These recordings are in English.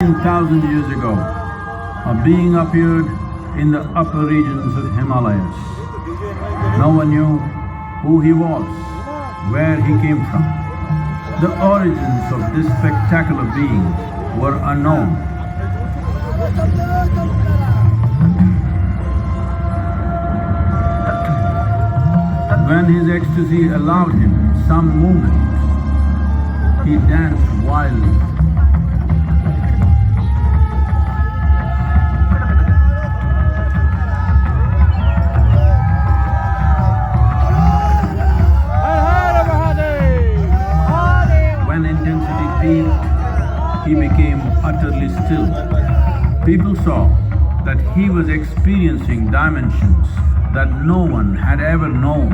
10,000 years ago, a being appeared in the upper regions of Himalayas. No one knew who he was, where he came from. The origins of this spectacular being were unknown. When his ecstasy allowed him some movement, he danced wildly. When intensity peaked, he became utterly still. People saw that he was experiencing dimensions that no one had ever known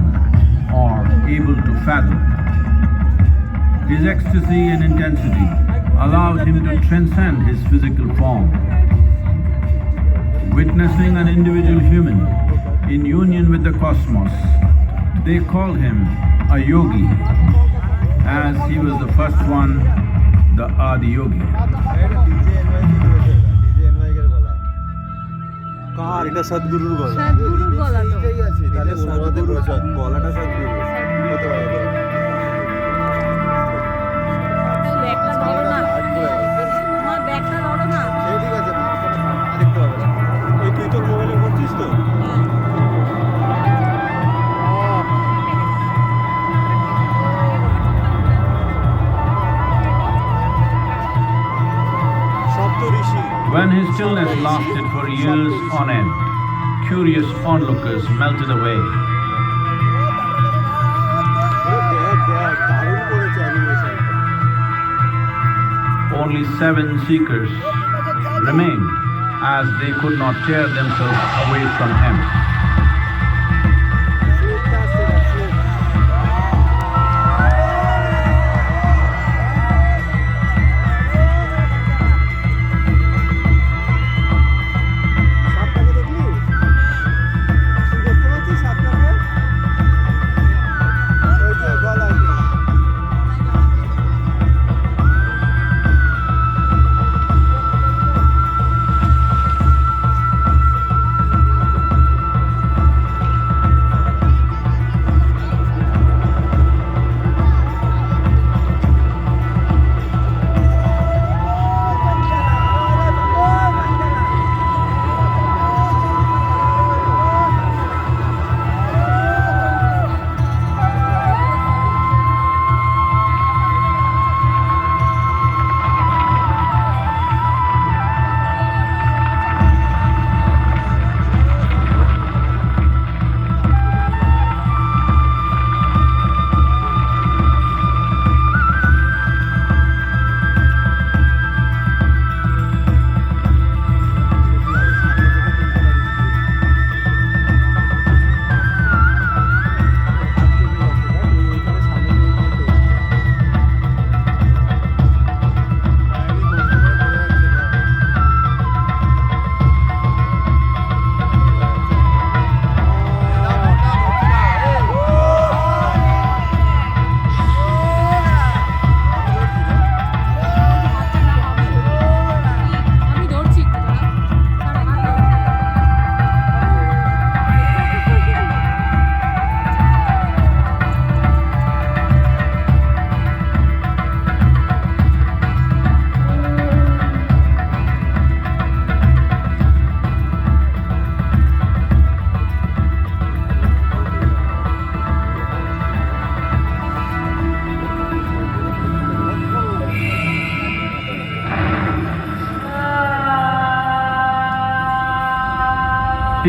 or able to fathom. His ecstasy and intensity allowed him to transcend his physical form. Witnessing an individual human in union with the cosmos, they called him a yogi, as he was the first one, the Adiyogi. কার এটা সদ্গুরুর গলা সদ্গুরুর গলা তো এটাই আছে তাহলে সদ্গুরুর গলাটা সদ্গুরু হতে পারে ব্যাগটা ধরো না আমার ব্যাগটা ধরো না সেই ঠিক আছে দেখতে হবে না ওই তুই তোর মোবাইলে করছিস তো When his stillness lasted for years on end, curious onlookers melted away. Only 7 seekers remained, as they could not tear themselves away from him.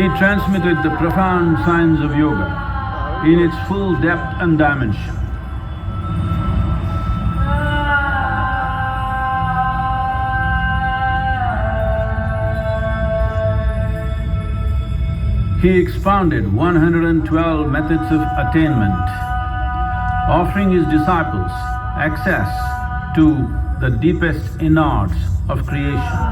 He transmitted the profound science of yoga in its full depth and dimension. He expounded 112 methods of attainment, offering his disciples access to the deepest innards of creation.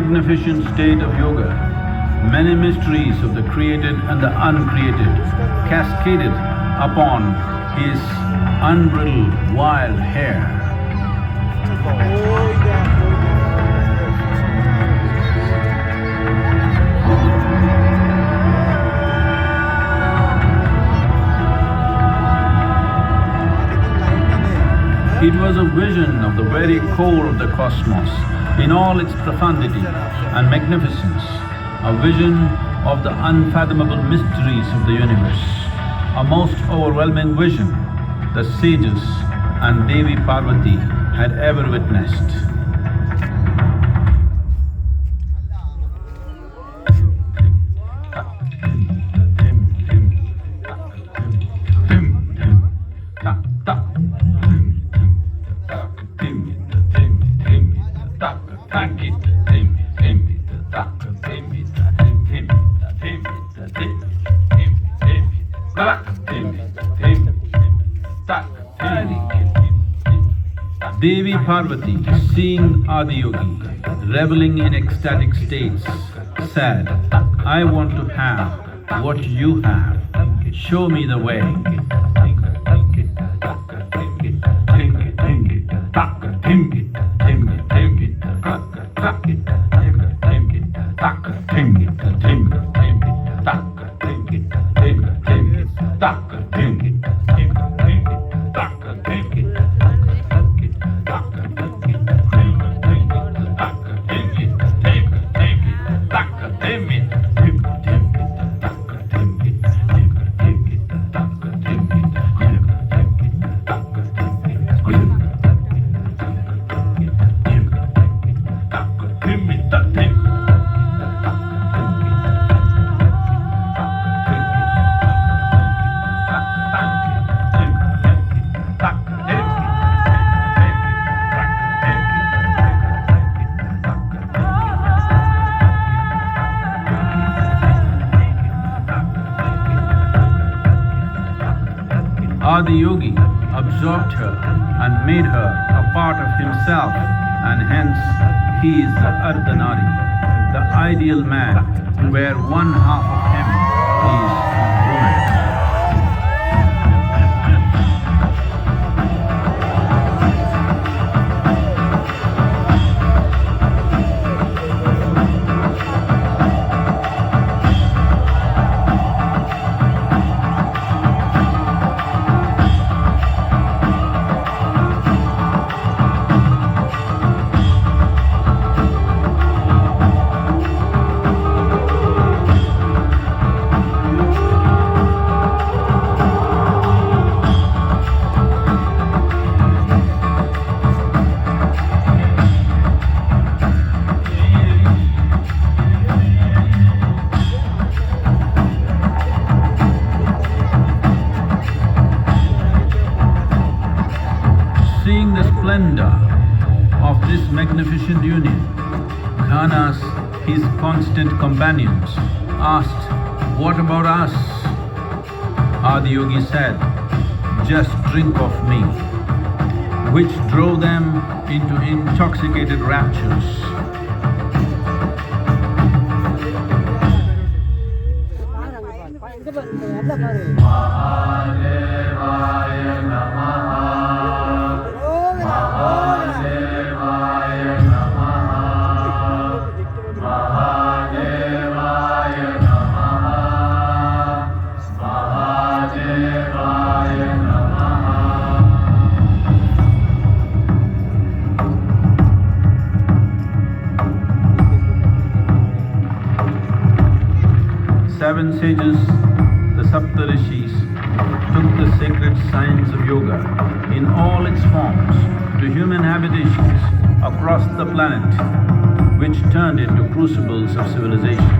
magnificent state of yoga, many mysteries of the created and the uncreated cascaded upon his unbridled wild hair. It was a vision of the very core of the cosmos in all its profundity and magnificence, a vision of the unfathomable mysteries of the universe, a most overwhelming vision the sages and Devi Parvati had ever witnessed. Devi Parvati, seeing Adiyogi reveling in ecstatic states, said, "I want to have what you have. Show me the way." Adiyogi absorbed her and made her a part of himself, and hence he is the Ardhanari, the ideal man, where one half of him is woman. Seeing the splendor of this magnificent union, Ghanas, his constant companions, asked, "What about us?" Adiyogi said, "Just drink of me," which drove them into intoxicated raptures. Seven sages, the Saptarishis, took the sacred science of yoga in all its forms to human habitations across the planet, which turned into crucibles of civilization.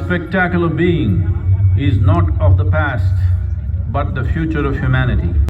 spectacular being is not of the past, but the future of humanity.